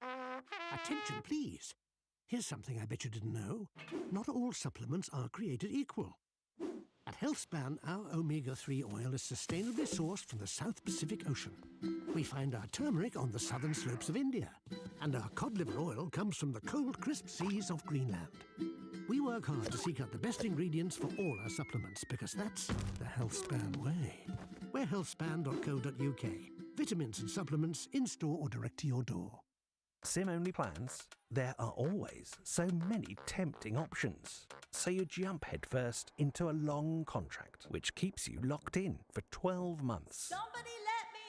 Attention, please. Here's something I bet you didn't know. Not all supplements are created equal. At HealthSpan, our omega-3 oil is sustainably sourced from the South Pacific Ocean. We find our turmeric on the southern slopes of India. And our cod liver oil comes from the cold, crisp seas of Greenland. We work hard to seek out the best ingredients for all our supplements because that's the HealthSpan way. We're healthspan.co.uk. Vitamins and supplements in-store or direct to your door. SIM-only plans? There are always so many tempting options. So you jump headfirst into a long contract, which keeps you locked in for 12 months. Somebody let me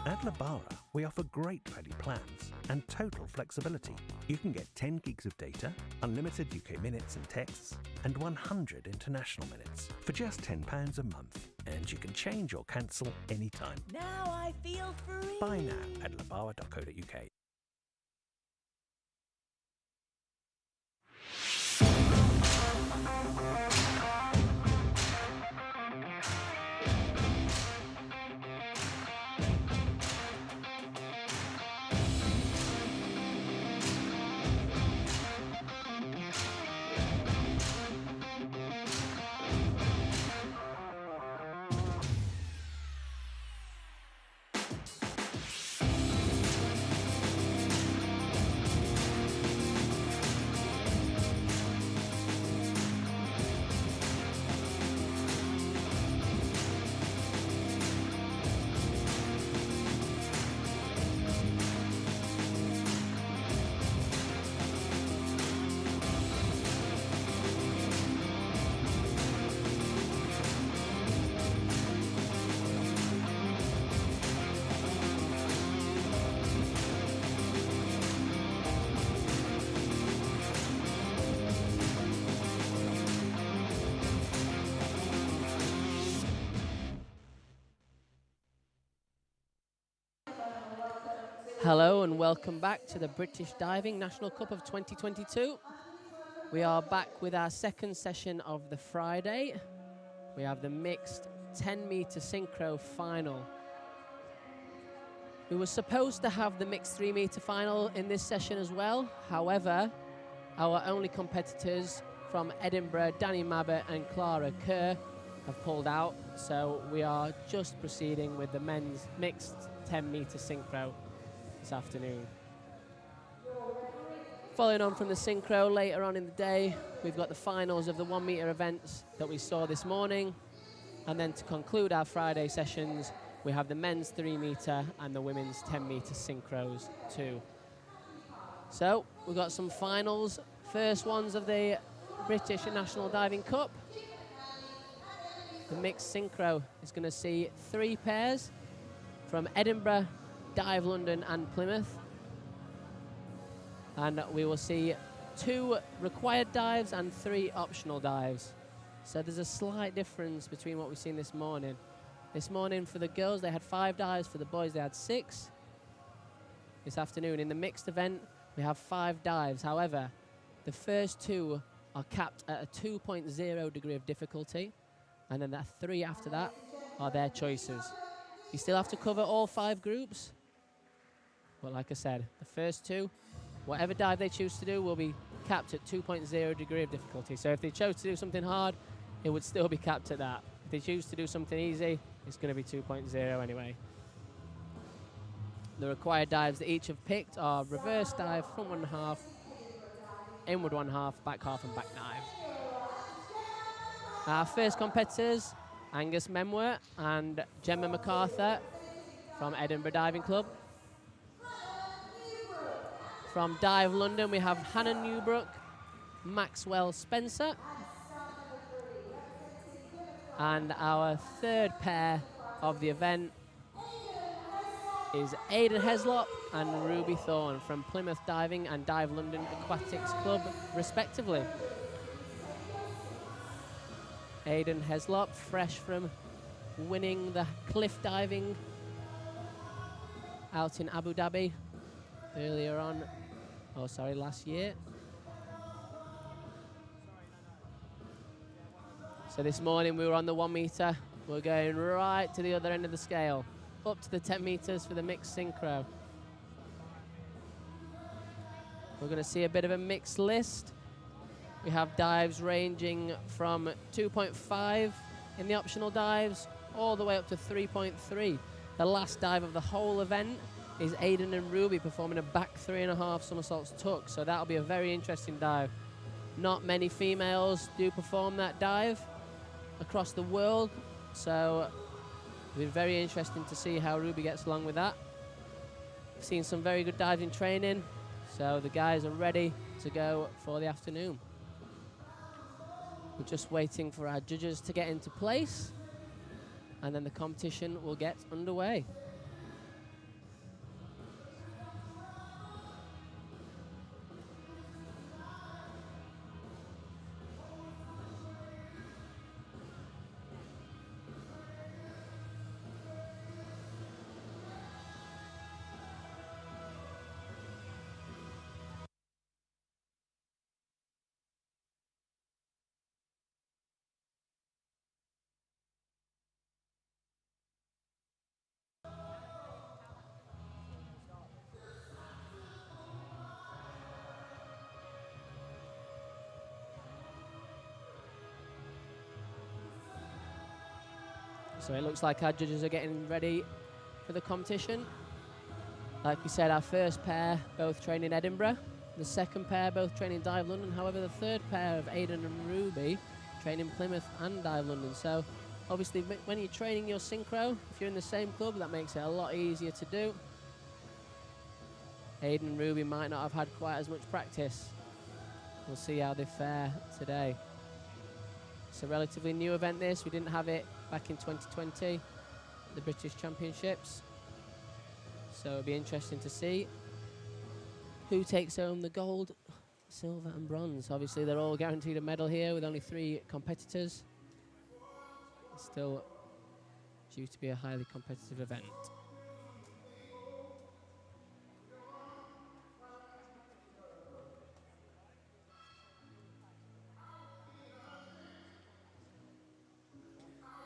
out! At Labara, we offer great value plans and total flexibility. You can get 10 gigs of data, unlimited UK minutes and texts, and 100 international minutes for just £10 a month. And you can change or cancel anytime. Now I feel free! Buy now at labara.co.uk. Hello and welcome back to the British Diving National Cup of 2022. We are back with our second session of the Friday. We have the mixed 10m synchro final. We were supposed to have the mixed 3m final in this session as well. However, our only competitors from Edinburgh, Danny Mabbott and Clara Kerr, have pulled out. So we are just proceeding with the men's mixed 10m synchro this afternoon. Following on from the synchro, later on in the day, we've got the finals of the 1 meter events that we saw this morning. And then to conclude our Friday sessions, we have the men's 3 meter and the women's 10m synchros too. So we've got some finals, first ones of the British National Diving Cup. The mixed synchro is going to see 3 pairs from Edinburgh, Dive London and Plymouth. And we will see 2 required dives and 3 optional dives. So there's a slight difference between what we've seen this morning. This morning for the girls, they had 5 dives. For the boys, they had 6. This afternoon in the mixed event, we have 5 dives. However, the first 2 are capped at a 2.0 degree of difficulty. And then the 3 after that are their choices. You still have to cover all 5 groups. But like I said, the first 2, whatever dive they choose to do will be capped at 2.0 degree of difficulty. So if they chose to do something hard, it would still be capped at that. If they choose to do something easy, it's going to be 2.0 anyway. The required dives that each have picked are reverse dive, front 1.5, inward 1.5, back half and back dive. Our first competitors, Angus Memwer and Gemma MacArthur from Edinburgh Diving Club. From Dive London, we have Hannah Newbrook, Maxwell Spencer. And our third pair of the event is Aidan Heslop and Ruby Thorne from Plymouth Diving and Dive London Aquatics Club, respectively. Aidan Heslop, fresh from winning the cliff diving out in Abu Dhabi earlier on. Oh, sorry, last year. So this morning we were on the 1 meter. We're going right to the other end of the scale, up to the 10 meters for the mixed synchro. We're going to see a bit of a mixed list. We have dives ranging from 2.5 in the optional dives all the way up to 3.3. The last dive of the whole event is Aiden and Ruby performing a back 3.5 somersaults tuck, so that'll be a very interesting dive. Not many females do perform that dive across the world, so it'll be very interesting to see how Ruby gets along with that. We've seen some very good diving training, so the guys are ready to go for the afternoon. We're just waiting for our judges to get into place, and then the competition will get underway. So it looks like our judges are getting ready for the competition. Like we said, our first pair both train in Edinburgh. The second pair both train in Dive London. However, the third pair of Aiden and Ruby train in Plymouth and Dive London. So obviously when you're training your synchro, if you're in the same club, that makes it a lot easier to do. Aiden and Ruby might not have had quite as much practice. We'll see how they fare today. It's a relatively new event this. We didn't have it back in 2020, the British Championships. So it'll be interesting to see who takes home the gold, silver and bronze. Obviously they're all guaranteed a medal here with only 3 competitors. It's still due to be a highly competitive event.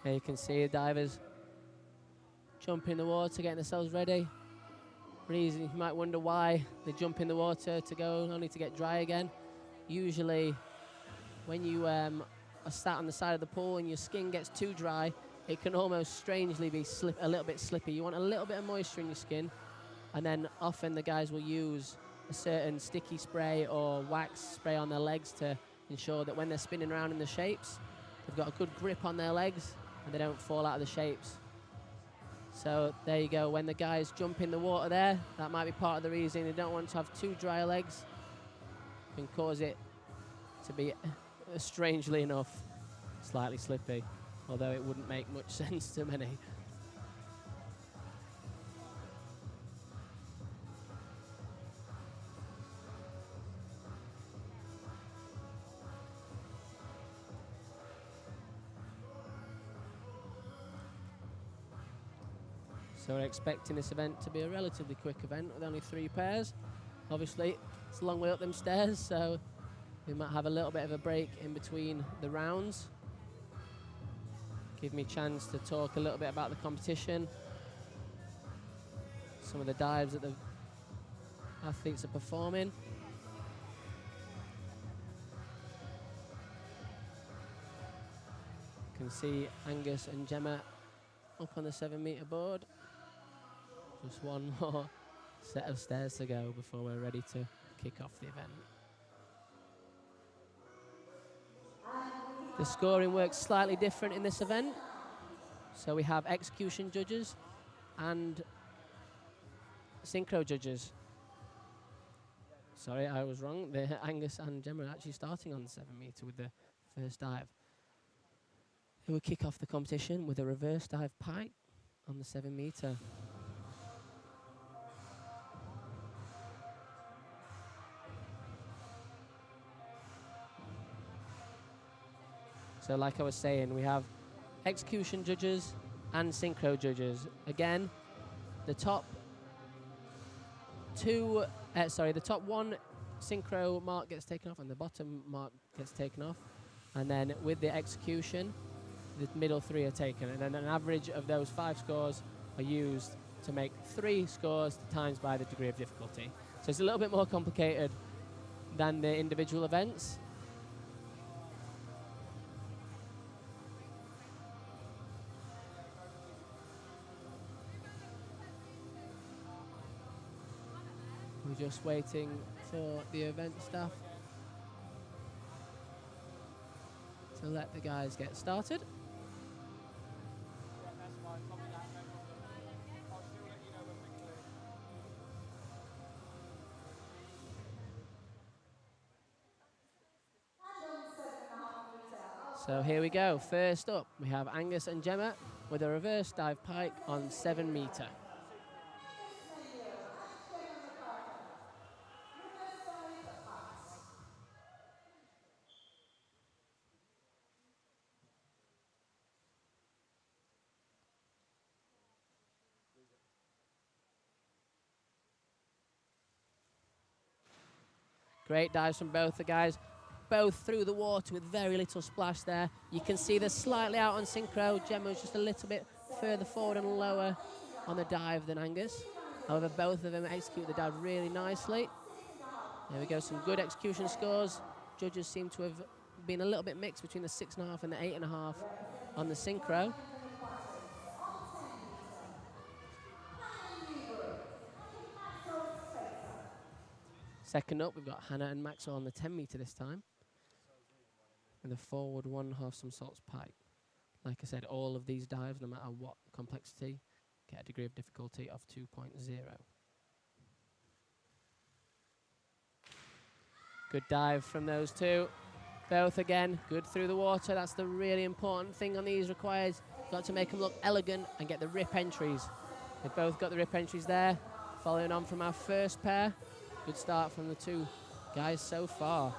Here you can see the divers jump in the water, getting themselves ready. Reason you might wonder why they jump in the water to go only to get dry again. Usually when you are sat on the side of the pool and your skin gets too dry, it can almost strangely be a little bit slippy. You want a little bit of moisture in your skin, and then often the guys will use a certain sticky spray or wax spray on their legs to ensure that when they're spinning around in the shapes, they've got a good grip on their legs and they don't fall out of the shapes. So there you go, when the guys jump in the water there, that might be part of the reason they don't want to have too dry legs. It can cause it to be, strangely enough, slightly slippy, although it wouldn't make much sense to many. So we're expecting this event to be a relatively quick event with only 3 pairs. Obviously, it's a long way up them stairs, so we might have a little bit of a break in between the rounds. Give me a chance to talk a little bit about the competition, some of the dives that the athletes are performing. You can see Angus and Gemma up on the 7-meter board. Just one more set of stairs to go before we're ready to kick off the event. The scoring works slightly different in this event. So we have execution judges and synchro judges. Sorry, I was wrong. Angus and Gemma are actually starting on the 7-meter with the first dive. Who will kick off the competition with a reverse dive pike on the 7-meter. So like I was saying, we have execution judges and synchro judges. Again, the top one synchro mark gets taken off and the bottom mark gets taken off. And then with the execution, the middle 3 are taken. And then an average of those 5 scores are used to make 3 scores times by the degree of difficulty. So it's a little bit more complicated than the individual events. We're just waiting for the event staff to let the guys get started. So here we go. First up, we have Angus and Gemma with a reverse dive pike on 7 metre. Great dives from both the guys, both through the water with very little splash there. You can see they're slightly out on synchro. Gemma's just a little bit further forward and lower on the dive than Angus. However, both of them execute the dive really nicely. There we go, some good execution scores. Judges seem to have been a little bit mixed between the 6.5 and the 8.5 on the synchro. Second up, we've got Hannah and Maxwell on the 10 metre this time, with a forward 1.5 somersaults pike. Like I said, all of these dives, no matter what complexity, get a degree of difficulty of 2.0. Good dive from those two. Both again, good through the water. That's the really important thing on these requires. Got to make them look elegant and get the rip entries. They've both got the rip entries there. Following on from our first pair. Good start from the two guys so far.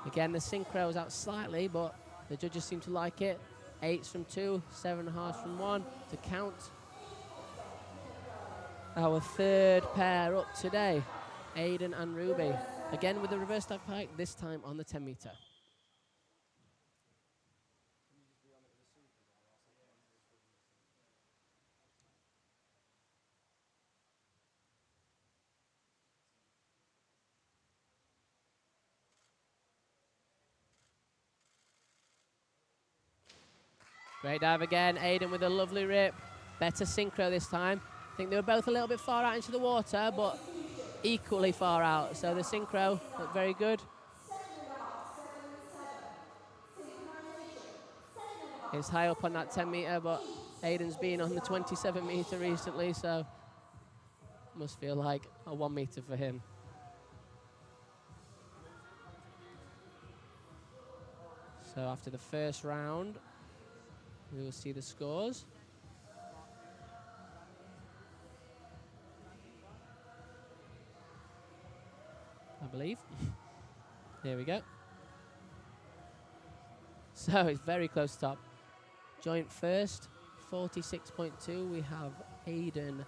Again, the synchro is out slightly, but the judges seem to like it. 8s from 2, 7.5 from 1 to count. Our third pair up today, Aidan and Ruby. Again with the reverse dive pike, this time on the 10 metre. Great dive again, Aidan with a lovely rip. Better synchro this time. I think they were both a little bit far out into the water, but equally far out. So the synchro looked very good. It's high up on that 10 metre, but Aidan's been on the 27 metre recently, so must feel like a 1 metre for him. So after the first round, we will see the scores. I believe. Here we go. So it's very close to top. Joint first, 46.2. We have Aidan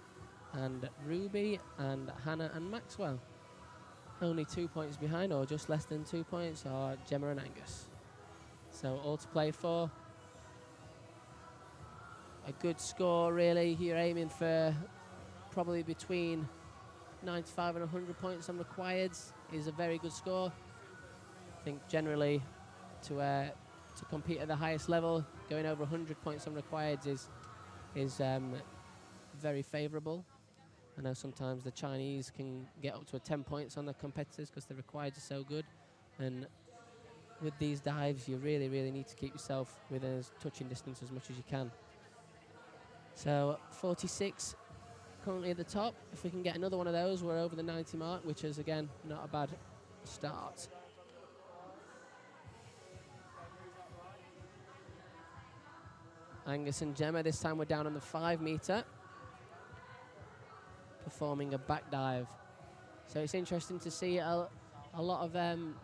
and Ruby, and Hannah and Maxwell. Only 2 points behind, or just less than 2 points, are Gemma and Angus. So all to play for. A good score, really. You're aiming for probably between 95 and 100 points on requireds. Is a very good score. I think generally to compete at the highest level, going over 100 points on requireds is very favourable. I know sometimes the Chinese can get up to 10 points on the competitors because the requireds are so good. And with these dives, you really, really need to keep yourself within as touching distance as much as you can. So 46 currently at the top. If we can get another one of those, we're over the 90 mark, which is, again, not a bad start. Angus and Gemma, this time we're down on the 5 metre, performing a back dive. So it's interesting to see a lot of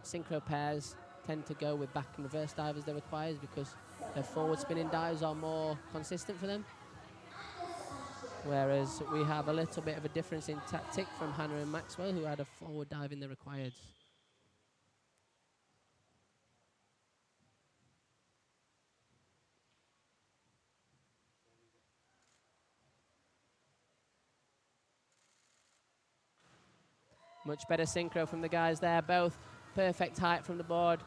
synchro pairs tend to go with back and reverse dive as they require, because their forward spinning dives are more consistent for them. Whereas we have a little bit of a difference in tactic from Hannah and Maxwell, who had a forward dive in the requireds. Much better synchro from the guys there, both perfect height from the board.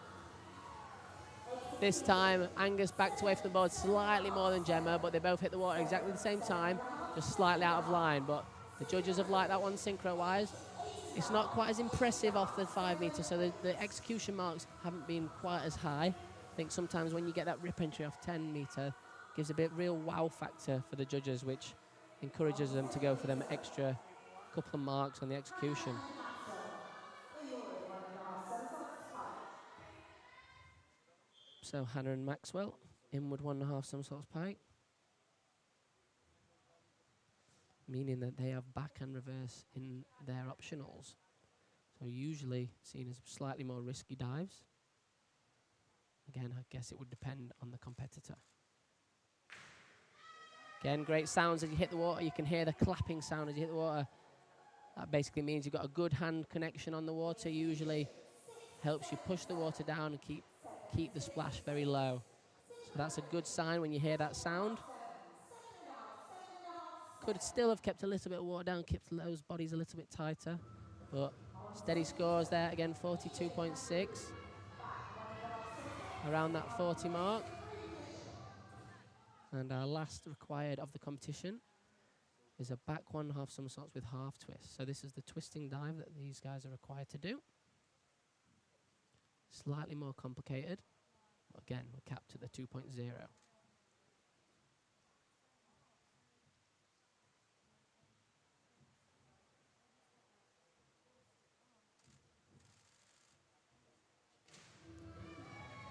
This time, Angus backed away from the board slightly more than Gemma, but they both hit the water exactly the same time, just slightly out of line. But the judges have liked that one synchro-wise. It's not quite as impressive off the 5 metre, so the execution marks haven't been quite as high. I think sometimes when you get that rip entry off 10 metre, gives a bit real wow factor for the judges, which encourages them to go for them extra couple of marks on the execution. So Hannah and Maxwell, inward 1.5 somersaults pike, meaning that they have back and reverse in their optionals. So usually seen as slightly more risky dives. Again, I guess it would depend on the competitor. Again, great sounds as you hit the water. You can hear the clapping sound as you hit the water. That basically means you've got a good hand connection on the water. Usually helps you push the water down and keep the splash very low. So that's a good sign when you hear that sound. Could still have kept a little bit of water down, kept those bodies a little bit tighter. But steady scores there, again, 42.6. Around that 40 mark. And our last required of the competition is a back 1.5 somersaults with half twist. So this is the twisting dive that these guys are required to do. Slightly more complicated. Again, we're capped at the 2.0.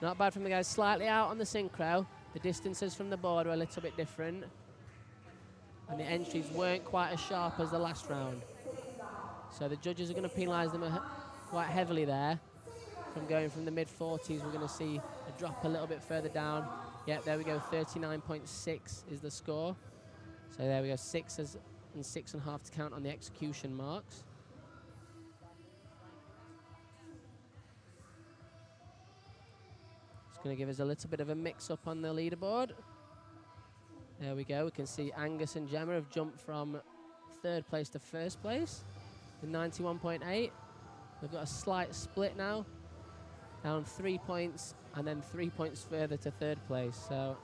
Not bad from the guys, slightly out on the synchro. The distances from the board were a little bit different. And the entries weren't quite as sharp as the last round. So the judges are going to penalise them quite heavily there. From going from the mid-40s, we're going to see a drop a little bit further down. Yeah, there we go, 39.6 is the score. So there we go, 6s and 6.5 to count on the execution marks. It's going to give us a little bit of a mix-up on the leaderboard. There we go, we can see Angus and Gemma have jumped from 3rd place to 1st place with 91.8. We've got a slight split now, down 3 points and then 3 points further to 3rd place. So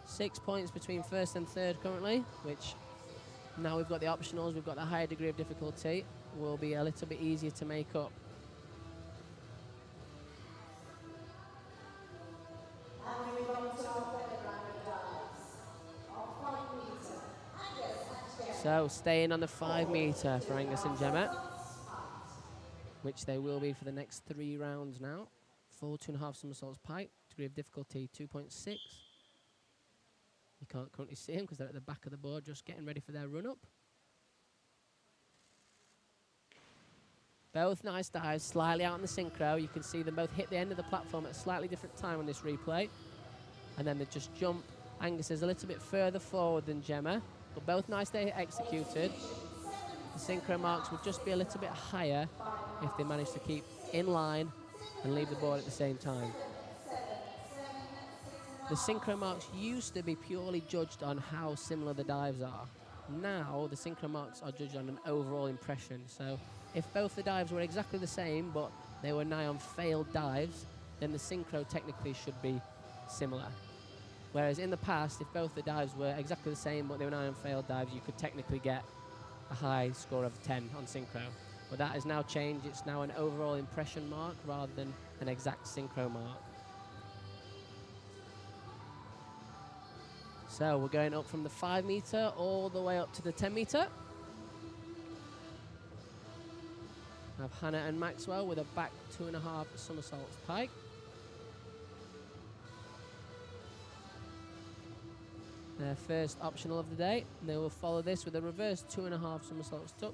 6 points between 1st and 3rd currently, which now we've got the optionals, we've got the higher degree of difficulty, will be a little bit easier to make up. So staying on the 5 metre for Angus and Gemma, which they will be for the next 3 rounds now. Full 2.5 somersaults pike, degree of difficulty 2.6. You can't currently see them because they're at the back of the board just getting ready for their run-up. Both nice dives, slightly out on the synchro. You can see them both hit the end of the platform at a slightly different time on this replay. And then they just jump. Angus is a little bit further forward than Gemma, but both nicely executed. The synchro marks would just be a little bit higher if they manage to keep in line and leave the board at the same time. The synchro marks used to be purely judged on how similar the dives are. Now the synchro marks are judged on an overall impression. So if both the dives were exactly the same but they were nigh on failed dives, then the synchro technically should be similar. Whereas in the past, if both the dives were exactly the same but they were nigh on failed dives, you could technically get a high score of 10 on synchro. But that has now changed. It's now an overall impression mark rather than an exact synchro mark. So we're going up from the 5 metre all the way up to the 10 metre. We have Hannah and Maxwell with a back 2.5 somersaults pike. Their first optional of the day. And they will follow this with a reverse 2.5 somersaults tuck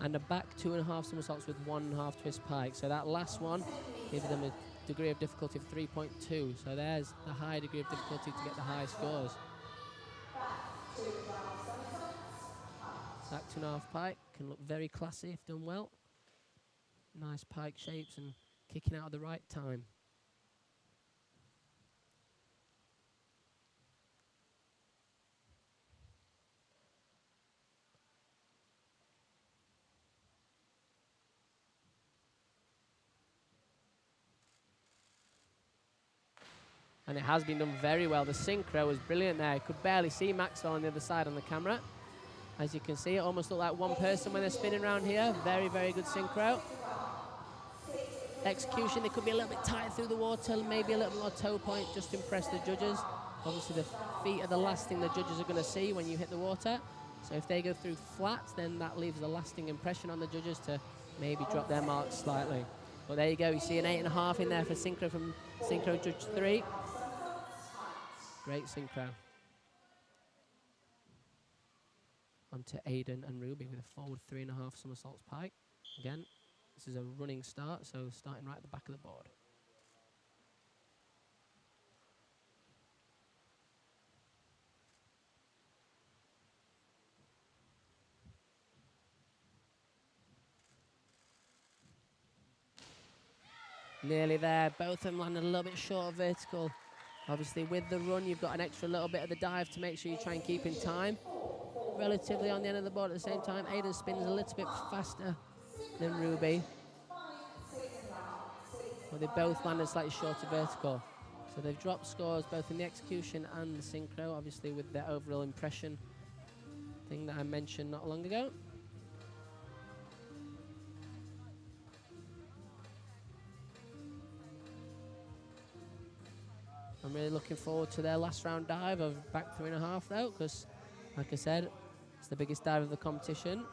and a back 2.5 somersaults with 1.5 twist pike. So that last one gives them a degree of difficulty of 3.2. So there's the high degree of difficulty to get the high scores. Back 2.5 pike can look very classy if done well. Nice pike shapes and kicking out at the right time. And it has been done very well. The synchro was brilliant there. You could barely see Maxwell on the other side on the camera. As you can see, it almost looked like one person when they're spinning around here. Very, very good synchro. Execution, they could be a little bit tight through the water, maybe a little bit more toe point, just to impress the judges. Obviously, the feet are the last thing the judges are going to see when you hit the water. So if they go through flat, then that leaves a lasting impression on the judges to maybe drop their marks slightly. But there you go, you see an 8.5 in there for synchro from Synchro Judge 3. Great synchro. Onto Aiden and Ruby with a forward 3.5 somersaults pike. Again, this is a running start, so starting right at the back of the board. Nearly there, both of them landed a little bit short of vertical. Obviously with the run, you've got an extra little bit of the dive to make sure you try and keep in time. Relatively on the end of the board at the same time. Aiden spins a little bit faster than Ruby. But they both landed slightly short of vertical. So they've dropped scores both in the execution and the synchro, obviously with their overall impression thing that I mentioned not long ago. I'm really looking forward to their last round dive of back 3.5 though, because like I said, it's the biggest dive of the competition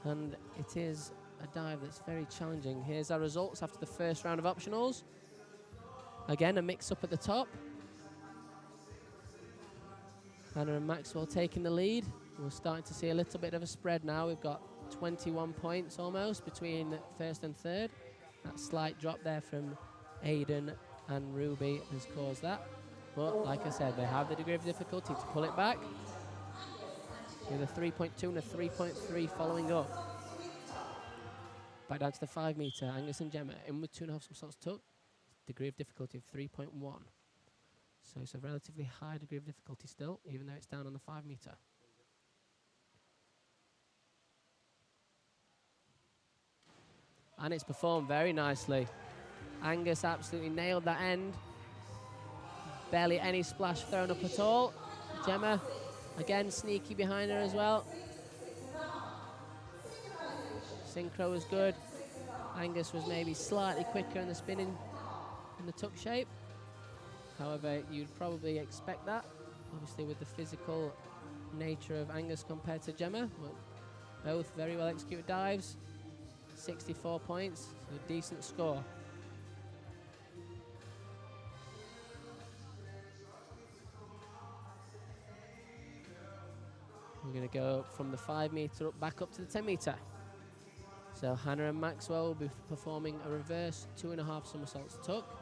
and it is a dive that's very challenging. Here's our results after the first round of optionals. Again, a mix up at the top. Hannah and Maxwell taking the lead. We're starting to see a little bit of a spread now. We've got 21 points almost between first and third. That slight drop there from Aiden and Ruby has caused that. But like I said, they have the degree of difficulty to pull it back with a 3.2 and a 3.3 following up. Back down to the 5 metre. Angus and Gemma in with 2.5 somersaults tuck. Degree of difficulty of 3.1. So it's a relatively high degree of difficulty still, even though it's down on the 5 metre. And it's performed very nicely. Angus absolutely nailed that end. Barely any splash thrown up at all. Gemma, again, sneaky behind her as well. Synchro was good. Angus was maybe slightly quicker in the spinning in the tuck shape. However, you'd probably expect that, obviously with the physical nature of Angus compared to Gemma. But both very well executed dives. 64 points, so a decent score. We're going to go from the 5 metre up back up to the 10 metre. So Hannah and Maxwell will be performing a reverse 2.5 somersaults tuck.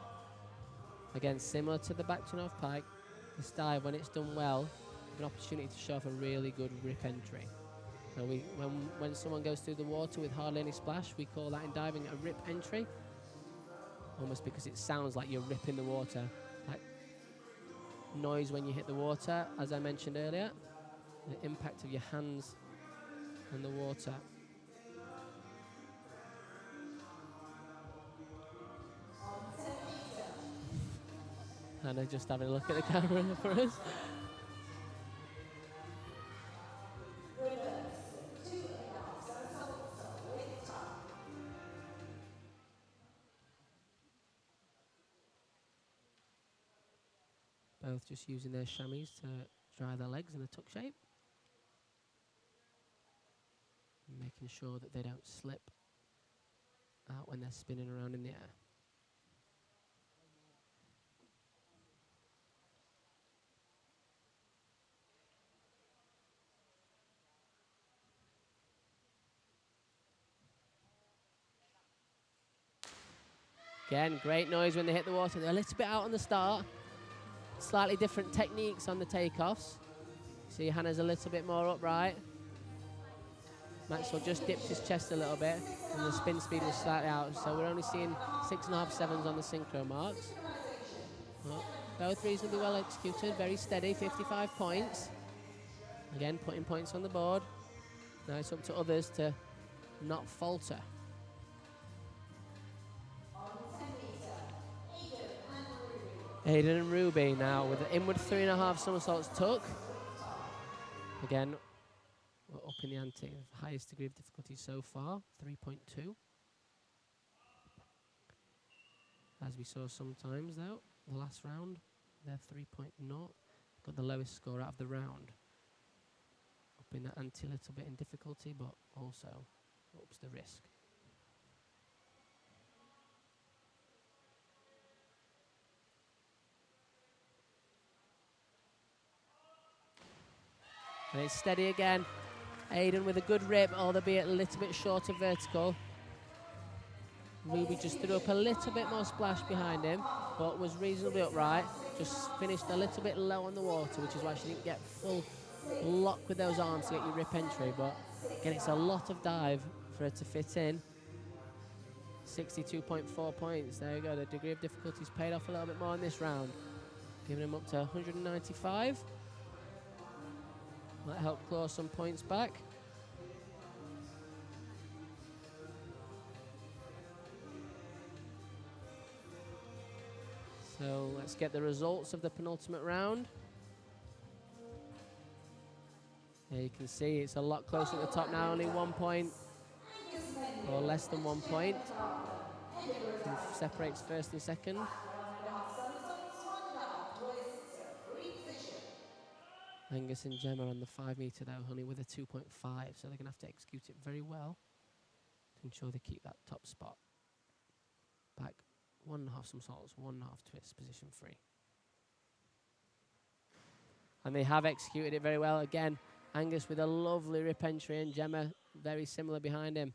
Again, similar to the back 2.5 pike, this dive, when it's done well, an opportunity to show off a really good rip entry. So when someone goes through the water with hardly any splash, we call that in diving a rip entry, almost because it sounds like you're ripping the water, like noise when you hit the water, as I mentioned earlier, the impact of your hands on the water. Hannah just having a look at the camera for us. Both just using their chamois to dry their legs in a tuck shape. Making sure that they don't slip out when they're spinning around in the air. Again, great noise when they hit the water. They're a little bit out on the start. Slightly different techniques on the takeoffs. See, Hannah's a little bit more upright. Maxwell just dipped his chest a little bit, and the spin speed was slightly out. So we're only seeing 6.5 sevens on the synchro marks. Well, both reasonably well executed, very steady, 55 points. Again, putting points on the board. Now it's up to others to not falter. Aiden and Ruby now with an inward 3.5 somersaults tuck. Again, we're up in the ante, highest degree of difficulty so far, 3.2. As we saw sometimes though, the last round, they're 3.0. Got the lowest score out of the round. Up in the ante a little bit in difficulty, but also ups the risk. And it's steady again. Aiden with a good rip, albeit a little bit short of vertical. Ruby just threw up a little bit more splash behind him, but was reasonably upright. Just finished a little bit low on the water, which is why she didn't get full lock with those arms to get your rip entry. But again, it's a lot of dive for her to fit in. 62.4 points. There you go. The degree of difficulty's paid off a little bit more in this round, giving him up to 195. Might help claw some points back. So let's get the results of the penultimate round. There you can see it's a lot closer at the top now, only 1 point, or less than 1 point. Separates first and second. Angus and Gemma on the 5 metre though, only with a 2.5, so they're going to have to execute it very well to ensure they keep that top spot. Back 1.5 somersaults, 1.5 twists, position 3. And they have executed it very well. Again, Angus with a lovely rip entry and Gemma very similar behind him.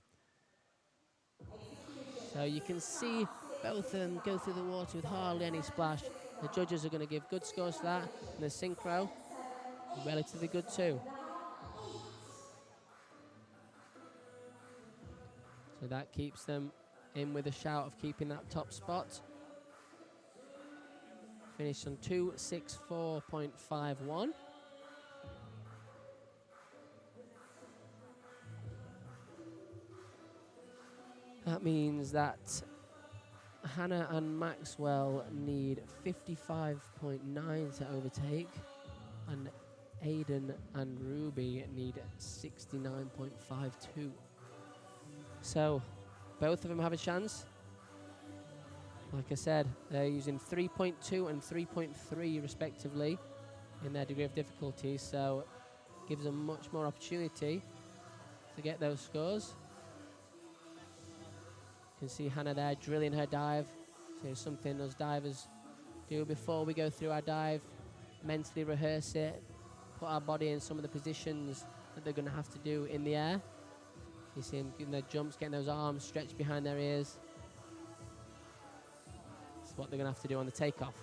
So you can see both of them go through the water with hardly any splash. The judges are going to give good scores for that. And the synchro, relatively good too. So that keeps them in with a shout of keeping that top spot. Finished on 264.51. That means that Hannah and Maxwell need 55.9 to overtake, and Aiden and Ruby need 69.52. So both of them have a chance. Like I said, they're using 3.2 and 3.3 respectively in their degree of difficulty, so gives them much more opportunity to get those scores. You can see Hannah there drilling her dive. So it's something us divers do before we go through our dive, mentally rehearse it, put our body in some of the positions that they're going to have to do in the air. You see them getting their jumps, getting those arms stretched behind their ears. That's what they're going to have to do on the takeoff.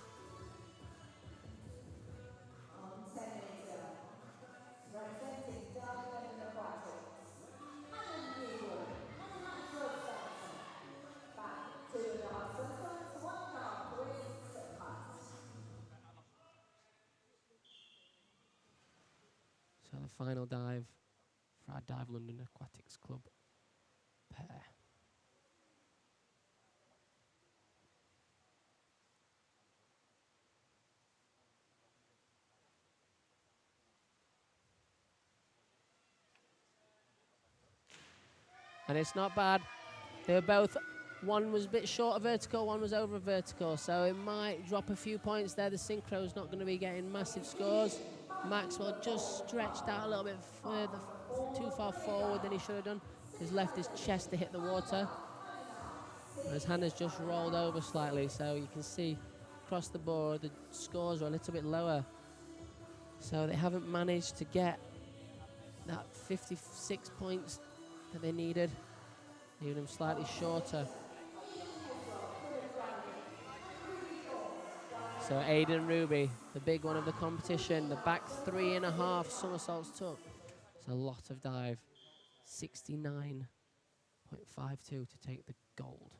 So the final dive for our Dive London Aquatics Club pair. And it's not bad. They were both, one was a bit short of vertical, one was over vertical, so it might drop a few points there. The synchro's not going to be getting massive scores. Maxwell just stretched out a little bit further, too far forward than he should have done. He's left his chest to hit the water. Whereas Hannah's just rolled over slightly, so you can see across the board the scores are a little bit lower. So they haven't managed to get that 56 points that they needed, leaving them slightly shorter. So Aiden and Ruby, the big one of the competition, the back 3.5 somersaults took. It's a lot of dive. 69.52 to take the gold.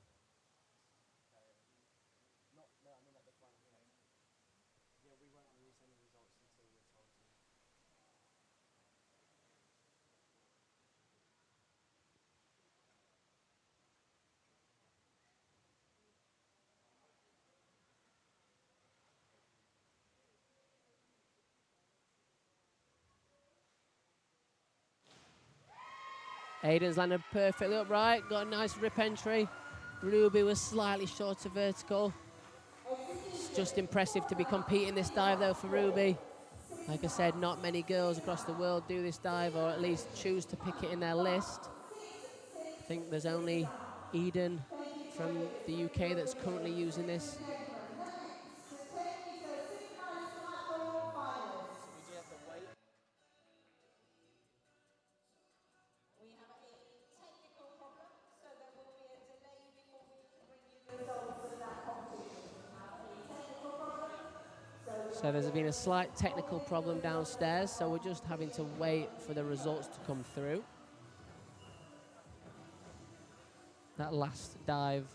Aiden's landed perfectly upright, got a nice rip entry. Ruby was slightly short of vertical. It's just impressive to be competing this dive though for Ruby. Like I said, not many girls across the world do this dive, or at least choose to pick it in their list. I think there's only Eden from the UK that's currently using this. So there's been a slight technical problem downstairs, so we're just having to wait for the results to come through. That last dive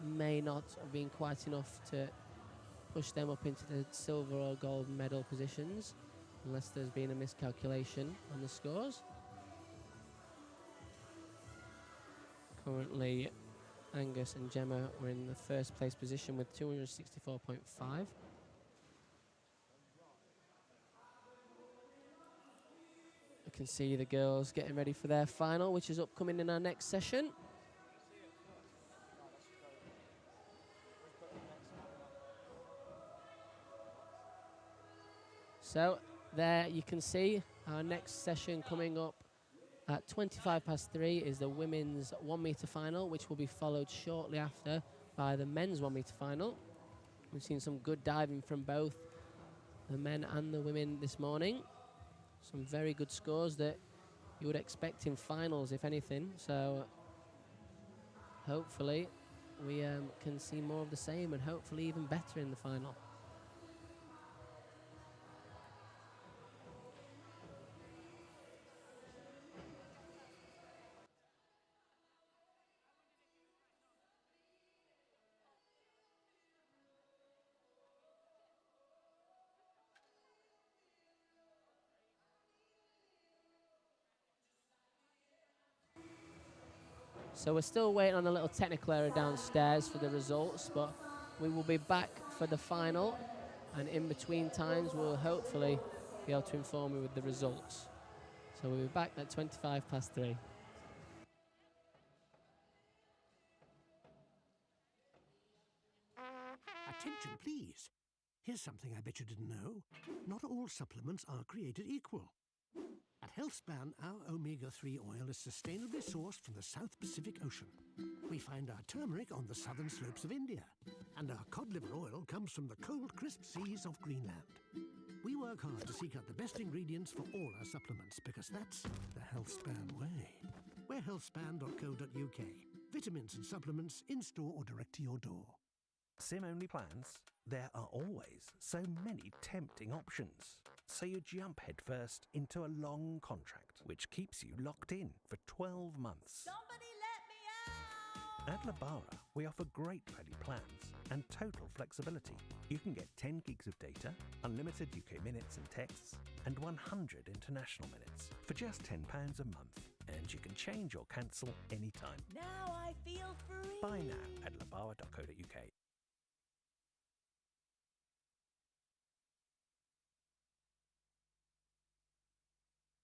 may not have been quite enough to push them up into the silver or gold medal positions, unless there's been a miscalculation on the scores. Currently, Angus and Gemma were in the first place position with 264.5. You can see the girls getting ready for their final, which is upcoming in our next session. So there you can see our next session coming up at 3:25 is the women's 1 metre final, which will be followed shortly after by the men's 1 metre final. We've seen some good diving from both the men and the women this morning. Some very good scores that you would expect in finals, if anything. So hopefully we can see more of the same, and hopefully even better in the final. So we're still waiting on a little technical error downstairs for the results, but we will be back for the final, and in between times we'll hopefully be able to inform you with the results. So we'll be back at 3:25. Attention, please. Here's something I bet you didn't know. Not all supplements are created equal. At Healthspan, our omega-3 oil is sustainably sourced from the South Pacific Ocean. We find our turmeric on the southern slopes of India, and our cod liver oil comes from the cold, crisp seas of Greenland. We work hard to seek out the best ingredients for all our supplements, because that's the Healthspan way. We're healthspan.co.uk. Vitamins and supplements in-store or direct to your door. SIM-only plans? There are always so many tempting options. So you jump headfirst into a long contract, which keeps you locked in for 12 months. Somebody let me out! At Labara, we offer great value plans and total flexibility. You can get 10 gigs of data, unlimited UK minutes and texts, and 100 international minutes for just £10 a month. And you can change or cancel anytime. Now I feel free! Buy now at labara.co.uk.